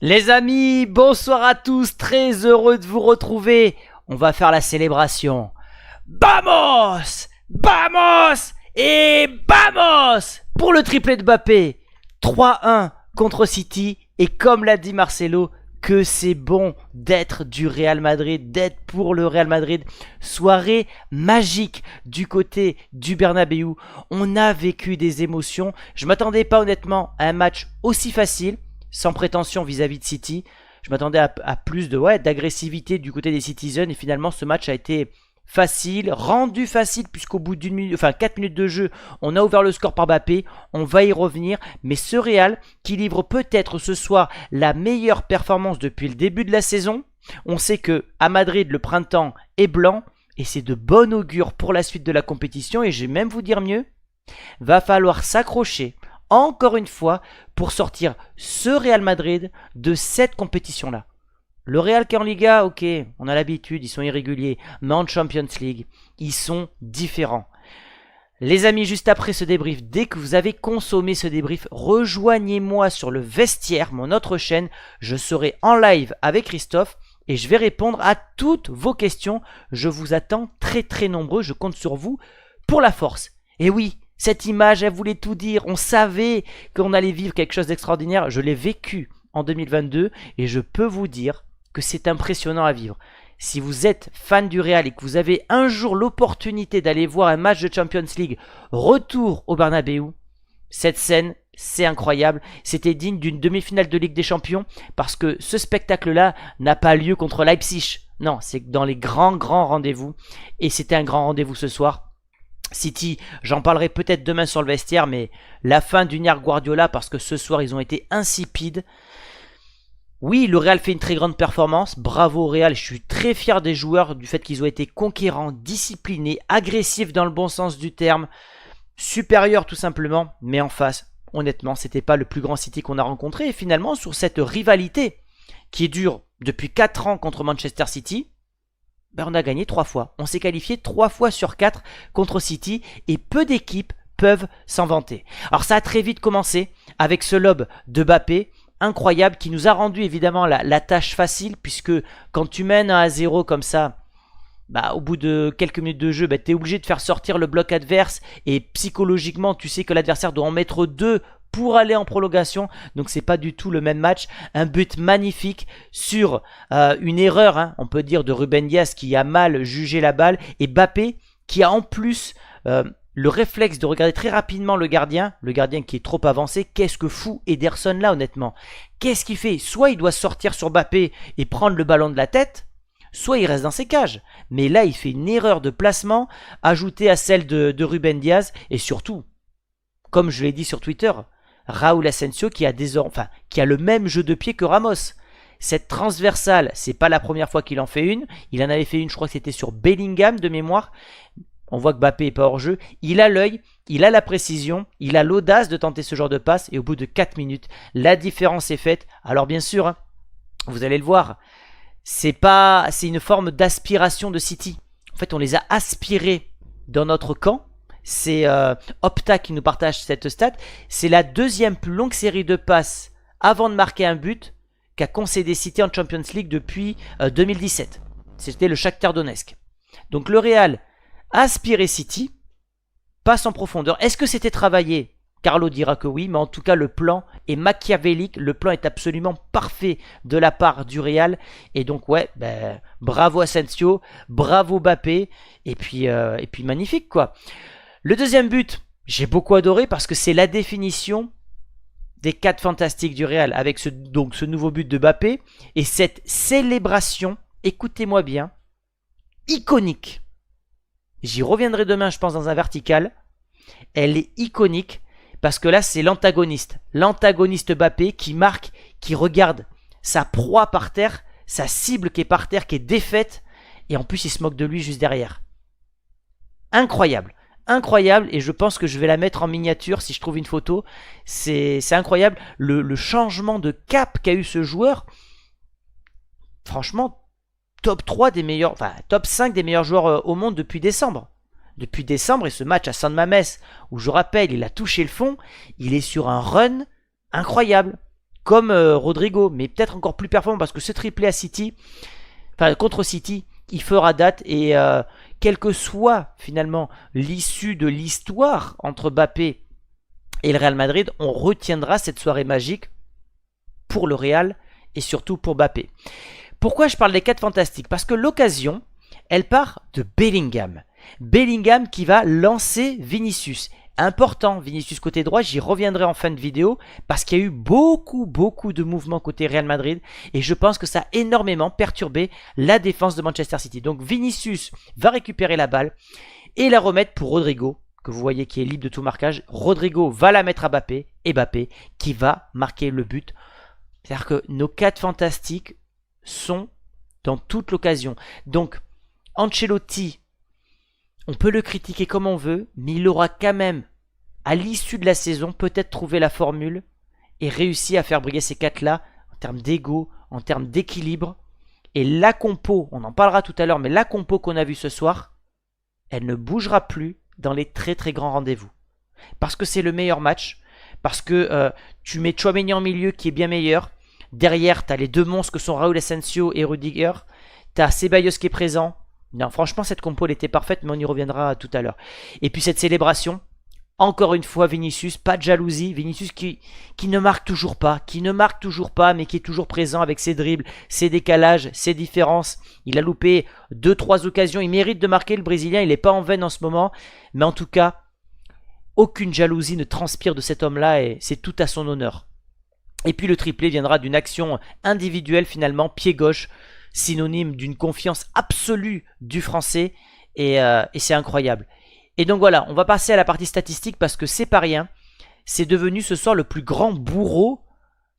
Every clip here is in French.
Les amis, bonsoir à tous, très heureux de vous retrouver. On va faire la célébration. Vamos! Vamos! Et vamos! Pour le triplé de Mbappé. 3-1 contre City. Et comme l'a dit Marcelo, que c'est bon d'être du Real Madrid, d'être pour le Real Madrid. Soirée magique du côté du Bernabéu. On a vécu des émotions. Je m'attendais pas honnêtement à un match aussi facile. Sans prétention vis-à-vis de City. Je m'attendais à plus d'agressivité du côté des Citizens. Et finalement, ce match a été facile, rendu facile, puisqu'au bout 4 minutes de jeu, on a ouvert le score par Mbappé. On va y revenir. Mais ce Real, qui livre peut-être ce soir la meilleure performance depuis le début de la saison. On sait que à Madrid, le printemps est blanc. Et c'est de bon augure pour la suite de la compétition. Et je vais même vous dire mieux. Va falloir s'accrocher. Encore une fois, pour sortir ce Real Madrid de cette compétition-là. Le Real qui est en Liga, ok, on a l'habitude, ils sont irréguliers. Mais en Champions League, ils sont différents. Les amis, juste après ce débrief, dès que vous avez consommé ce débrief, rejoignez-moi sur le vestiaire, mon autre chaîne. Je serai en live avec Christophe et je vais répondre à toutes vos questions. Je vous attends très nombreux, je compte sur vous pour la force. Et oui, cette image, elle voulait tout dire. On savait qu'on allait vivre quelque chose d'extraordinaire. Je l'ai vécu en 2022 et je peux vous dire que c'est impressionnant à vivre. Si vous êtes fan du Real et que vous avez un jour l'opportunité d'aller voir un match de Champions League, retour au Bernabéu, cette scène, c'est incroyable. C'était digne d'une demi-finale de Ligue des Champions parce que ce spectacle-là n'a pas lieu contre Leipzig. Non, c'est dans les grands rendez-vous et c'était un grand rendez-vous ce soir. City, j'en parlerai peut-être demain sur le vestiaire, mais la fin d'Uniar Guardiola, parce que ce soir, ils ont été insipides. Oui, le Real fait une très grande performance. Bravo au Real, je suis très fier des joueurs, du fait qu'ils ont été conquérants, disciplinés, agressifs dans le bon sens du terme, supérieurs tout simplement. Mais en face, honnêtement, c'était pas le plus grand City qu'on a rencontré. Et finalement, sur cette rivalité qui dure depuis 4 ans contre Manchester City, on a gagné 3 fois. On s'est qualifié 3 fois sur 4 contre City et peu d'équipes peuvent s'en vanter. Alors ça a très vite commencé avec ce lob de Mbappé, incroyable, qui nous a rendu évidemment la tâche facile, puisque quand tu mènes 1-0 comme ça, au bout de quelques minutes de jeu, tu es obligé de faire sortir le bloc adverse et psychologiquement tu sais que l'adversaire doit en mettre 2 pour aller en prolongation, donc c'est pas du tout le même match. Un but magnifique sur une erreur, on peut dire, de Ruben Dias qui a mal jugé la balle, et Mbappé qui a en plus le réflexe de regarder très rapidement le gardien qui est trop avancé. Qu'est-ce que fout Ederson là, honnêtement? Qu'est-ce qu'il fait? Soit il doit sortir sur Mbappé et prendre le ballon de la tête, soit il reste dans ses cages. Mais là, il fait une erreur de placement ajoutée à celle de Ruben Dias, et surtout, comme je l'ai dit sur Twitter, Raúl Asensio qui a le même jeu de pied que Ramos. Cette transversale, c'est pas la première fois qu'il en fait une. Il en avait fait une, je crois que c'était sur Bellingham de mémoire. On voit que Mbappé est pas hors jeu. Il a l'œil, il a la précision, il a l'audace de tenter ce genre de passe. Et au bout de 4 minutes, la différence est faite. Alors bien sûr, vous allez le voir, c'est une forme d'aspiration de City. En fait, on les a aspirés dans notre camp. C'est Opta qui nous partage cette stat. C'est la deuxième plus longue série de passes avant de marquer un but qu'a concédé City en Champions League depuis 2017. C'était le Shakhtar Donetsk. Donc le Real a aspiré City, passe en profondeur. Est-ce que c'était travaillé? Carlo dira que oui, mais en tout cas le plan est machiavélique, le plan est absolument parfait de la part du Real. Et donc bravo Asensio, bravo Mbappé, et puis magnifique quoi. Le deuxième but, j'ai beaucoup adoré parce que c'est la définition des 4 fantastiques du Real avec ce nouveau but de Mbappé et cette célébration, écoutez-moi bien, iconique. J'y reviendrai demain, je pense, dans un vertical. Elle est iconique parce que là, c'est l'antagoniste. L'antagoniste Mbappé qui marque, qui regarde sa proie par terre, sa cible qui est par terre, qui est défaite, et en plus, il se moque de lui juste derrière. Incroyable. Incroyable, et je pense que je vais la mettre en miniature si je trouve une photo. C'est incroyable le changement de cap qu'a eu ce joueur. Franchement, top 3 des meilleurs, top 5 des meilleurs joueurs au monde depuis décembre. Depuis décembre, et ce match à San Mamés, où je rappelle, il a touché le fond, il est sur un run incroyable. comme Rodrigo, mais peut-être encore plus performant parce que ce triplé à City, enfin contre City, il fera date et quelle que soit finalement l'issue de l'histoire entre Mbappé et le Real Madrid, on retiendra cette soirée magique pour le Real et surtout pour Mbappé. Pourquoi je parle des 4 fantastiques? Parce que l'occasion, elle part de Bellingham. Bellingham qui va lancer Vinicius. Important, Vinicius côté droit, j'y reviendrai en fin de vidéo parce qu'il y a eu beaucoup de mouvements côté Real Madrid et je pense que ça a énormément perturbé la défense de Manchester City. Donc Vinicius va récupérer la balle et la remettre pour Rodrigo, que vous voyez qui est libre de tout marquage. Rodrigo va la mettre à Mbappé et Mbappé qui va marquer le but. C'est-à-dire que nos 4 fantastiques sont dans toute l'occasion. Donc Ancelotti, on peut le critiquer comme on veut, mais il aura quand même, à l'issue de la saison, peut-être trouvé la formule et réussi à faire briller ces 4-là en termes d'ego, en termes d'équilibre. Et la compo, on en parlera tout à l'heure, mais la compo qu'on a vue ce soir, elle ne bougera plus dans les très grands rendez-vous. Parce que c'est le meilleur match, parce que tu mets Tchouaméni en milieu qui est bien meilleur. Derrière, tu as les 2 monstres que sont Raúl Asensio et Rudiger. Tu as Ceballos qui est présent. Non, franchement, cette compo, elle était parfaite, mais on y reviendra tout à l'heure. Et puis cette célébration, encore une fois, Vinicius, pas de jalousie. Vinicius qui ne marque toujours pas, mais qui est toujours présent avec ses dribbles, ses décalages, ses différences. Il a loupé 2-3 occasions, il mérite de marquer le Brésilien, il n'est pas en veine en ce moment. Mais en tout cas, aucune jalousie ne transpire de cet homme-là et c'est tout à son honneur. Et puis le triplé viendra d'une action individuelle finalement, pied gauche, synonyme d'une confiance absolue du français et c'est incroyable. Et donc voilà, on va passer à la partie statistique parce que c'est pas rien. C'est devenu ce soir le plus grand bourreau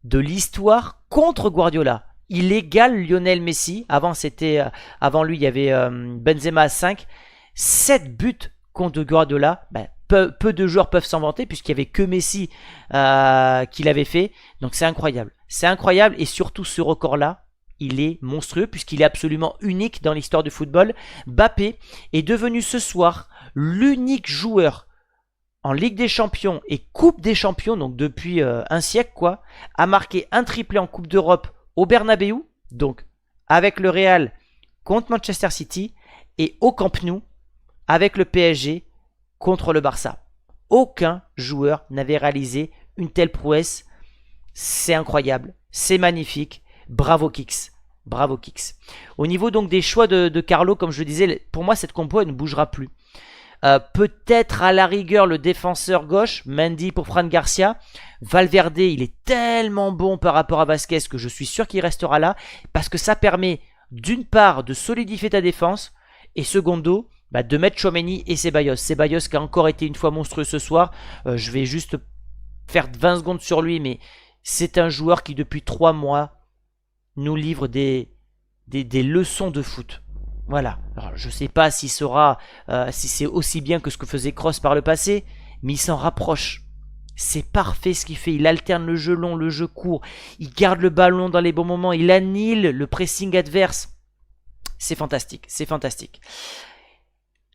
de l'histoire contre Guardiola. Il égale Lionel Messi. Avant lui il y avait Benzema à 5. 7 buts contre Guardiola. Peu de joueurs peuvent s'en vanter puisqu'il n'y avait que Messi qui l'avait fait. Donc c'est incroyable. C'est incroyable et surtout ce record-là, il est monstrueux puisqu'il est absolument unique dans l'histoire du football. Mbappé est devenu ce soir l'unique joueur en Ligue des Champions et Coupe des Champions, donc depuis un siècle quoi, à marquer un triplé en Coupe d'Europe au Bernabeu, donc avec le Real contre Manchester City, et au Camp Nou avec le PSG contre le Barça. Aucun joueur n'avait réalisé une telle prouesse. C'est incroyable, c'est magnifique. Bravo Kix, bravo Kix. Au niveau donc des choix de Carlo, comme je le disais, pour moi cette compo elle ne bougera plus. Peut-être à la rigueur le défenseur gauche, Mendy pour Fran Garcia. Valverde, il est tellement bon par rapport à Vasquez que je suis sûr qu'il restera là parce que ça permet d'une part de solidifier ta défense et secondo de mettre Tchouaméni et Ceballos. Ceballos qui a encore été une fois monstrueux ce soir. Je vais juste faire 20 secondes sur lui, mais c'est un joueur qui depuis 3 mois nous livre des leçons de foot. Voilà. Alors, je ne sais pas si c'est aussi bien que ce que faisait Kroos par le passé, mais il s'en rapproche. C'est parfait ce qu'il fait. Il alterne le jeu long, le jeu court. Il garde le ballon dans les bons moments. Il annihile le pressing adverse. C'est fantastique. C'est fantastique.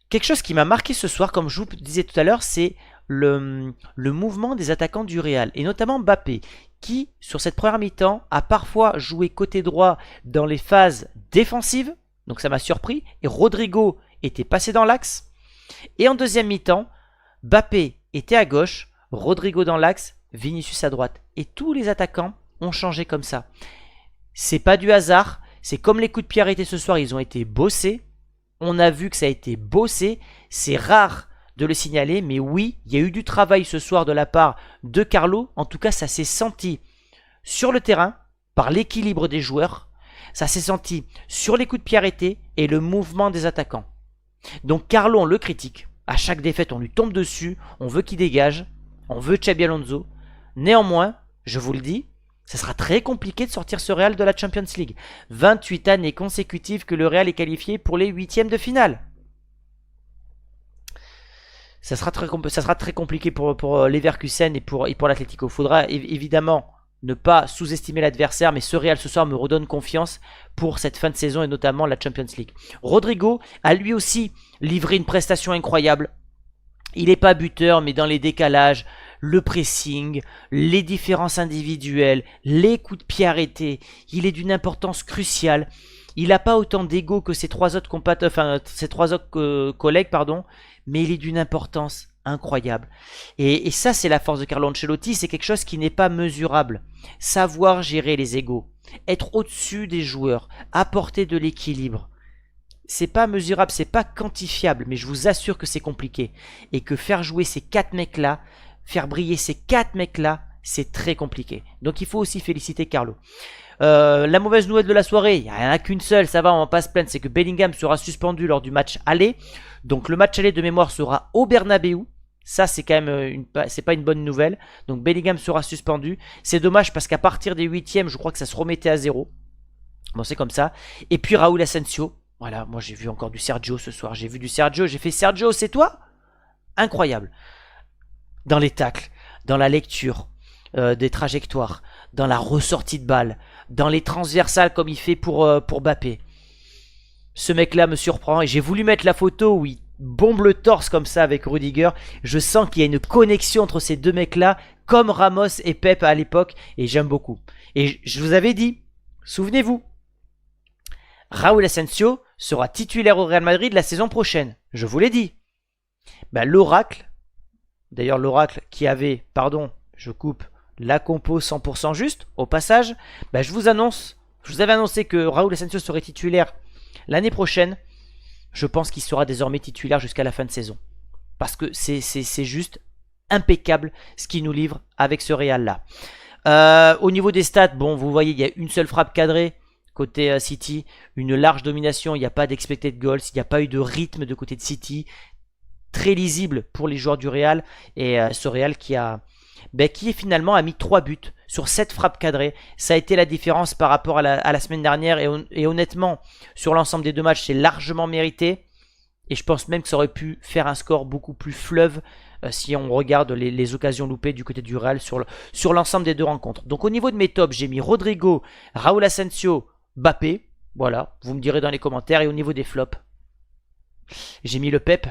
Quelque chose qui m'a marqué ce soir, comme je vous disais tout à l'heure, c'est le mouvement des attaquants du Real, et notamment Mbappé, qui, sur cette première mi-temps, a parfois joué côté droit dans les phases défensives, donc ça m'a surpris, et Rodrigo était passé dans l'axe, et en deuxième mi-temps, Mbappé était à gauche, Rodrigo dans l'axe, Vinicius à droite, et tous les attaquants ont changé comme ça. C'est pas du hasard, c'est comme les coups de pied arrêtés ce soir, ils ont été bossés, on a vu que ça a été bossé, c'est rare de le signaler, mais oui, il y a eu du travail ce soir de la part de Carlo. En tout cas, ça s'est senti sur le terrain par l'équilibre des joueurs. Ça s'est senti sur les coups de pied arrêtés et le mouvement des attaquants. Donc Carlo, on le critique. À chaque défaite, on lui tombe dessus. On veut qu'il dégage. On veut Xabi Alonso. Néanmoins, je vous le dis, ça sera très compliqué de sortir ce Real de la Champions League. 28 années consécutives que le Real est qualifié pour les huitièmes de finale. Ça sera très compliqué pour Leverkusen et pour l'Atlético. Il faudra évidemment ne pas sous-estimer l'adversaire, mais ce Real ce soir me redonne confiance pour cette fin de saison et notamment la Champions League. Rodrigo a lui aussi livré une prestation incroyable. Il n'est pas buteur, mais dans les décalages, le pressing, les différences individuelles, les coups de pied arrêtés. Il est d'une importance cruciale. Il n'a pas autant d'ego que ses trois autres collègues, pardon, mais il est d'une importance incroyable. Et ça, c'est la force de Carlo Ancelotti, c'est quelque chose qui n'est pas mesurable. Savoir gérer les égos, être au-dessus des joueurs, apporter de l'équilibre. C'est pas mesurable, c'est pas quantifiable, mais je vous assure que c'est compliqué. Et que faire jouer ces 4 mecs-là, faire briller ces 4 mecs-là, c'est très compliqué. Donc il faut aussi féliciter Carlo. La mauvaise nouvelle de la soirée, il n'y en a qu'une seule, ça va, on va pas se plaindre, c'est que Bellingham sera suspendu lors du match aller. Donc le match aller de mémoire sera au Bernabeu. Ça, c'est quand même c'est pas une bonne nouvelle. Donc Bellingham sera suspendu. C'est dommage parce qu'à partir des 8e, je crois que ça se remettait à 0. Bon, c'est comme ça. Et puis Raúl Asensio. Voilà, moi j'ai vu encore du Sergio ce soir. J'ai vu du Sergio, j'ai fait Sergio, c'est toi? Incroyable. Dans les tacles, dans la lecture des trajectoires, dans la ressortie de balle, dans les transversales comme il fait pour Mbappé. Ce mec-là me surprend et j'ai voulu mettre la photo où il bombe le torse comme ça avec Rudiger. Je sens qu'il y a une connexion entre ces deux mecs-là, comme Ramos et Pep à l'époque, et j'aime beaucoup. Et je vous avais dit, souvenez-vous, Raúl Asensio sera titulaire au Real Madrid la saison prochaine. Je vous l'ai dit. Ben, l'oracle, d'ailleurs l'oracle qui avait, pardon, je coupe, la compo 100% juste, au passage, ben, je vous avais annoncé que Raúl Asensio serait titulaire l'année prochaine. Je pense qu'il sera désormais titulaire jusqu'à la fin de saison. Parce que c'est juste impeccable ce qu'il nous livre avec ce Real-là. Au niveau des stats, bon, vous voyez, il y a une seule frappe cadrée côté City, une large domination, il n'y a pas d'expected goals, il n'y a pas eu de rythme de côté de City, très lisible pour les joueurs du Real, et ce Real qui finalement a mis 3 buts sur 7 frappes cadrées. Ça a été la différence par rapport à la semaine dernière, et honnêtement, sur l'ensemble des deux matchs, c'est largement mérité, et je pense même que ça aurait pu faire un score beaucoup plus fleuve si on regarde les occasions loupées du côté du Real sur l'ensemble des deux rencontres. Donc au niveau de mes tops, j'ai mis Rodrigo, Raúl Asensio, Mbappé, voilà, vous me direz dans les commentaires. Et au niveau des flops, j'ai mis le Pep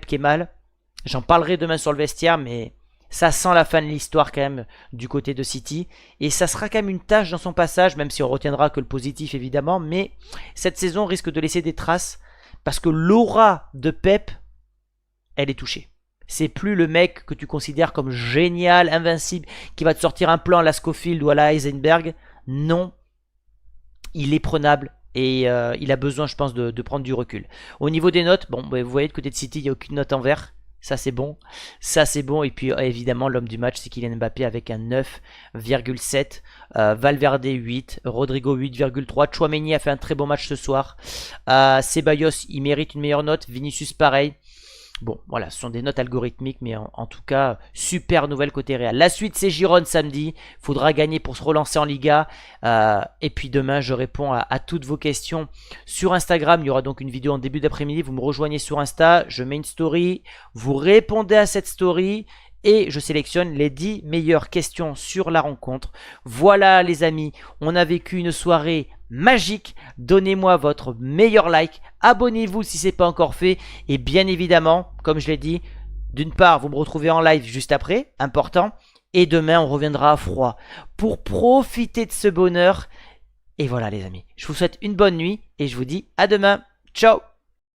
qui est mal. J'en parlerai demain sur le vestiaire, mais ça sent la fin de l'histoire quand même du côté de City. Et ça sera quand même une tâche dans son passage, même si on retiendra que le positif évidemment. Mais cette saison risque de laisser des traces parce que l'aura de Pep, elle est touchée. C'est plus le mec que tu considères comme génial, invincible, qui va te sortir un plan à la Scofield ou à la Heisenberg. Non. Il est prenable et il a besoin, je pense, de prendre du recul. Au niveau des notes, bon, vous voyez, de côté de City, il n'y a aucune note en vert. Ça, c'est bon. Ça, c'est bon. Et puis, évidemment, l'homme du match, c'est Kylian Mbappé avec un 9,7. Valverde, 8. Rodrigo, 8,3. Tchouaméni a fait un très bon match ce soir. Ceballos, il mérite une meilleure note. Vinicius, pareil. Bon, voilà, ce sont des notes algorithmiques, mais en tout cas, super nouvelle côté Real. La suite, c'est Girone samedi. Faudra gagner pour se relancer en Liga. Et puis demain, je réponds à toutes vos questions sur Instagram. Il y aura donc une vidéo en début d'après-midi. Vous me rejoignez sur Insta. Je mets une story. Vous répondez à cette story. Et je sélectionne les 10 meilleures questions sur la rencontre. Voilà les amis, on a vécu une soirée magique. Donnez-moi votre meilleur like. Abonnez-vous si ce n'est pas encore fait. Et bien évidemment, comme je l'ai dit, d'une part, vous me retrouvez en live juste après, important. Et demain, on reviendra à froid pour profiter de ce bonheur. Et voilà les amis, je vous souhaite une bonne nuit et je vous dis à demain. Ciao!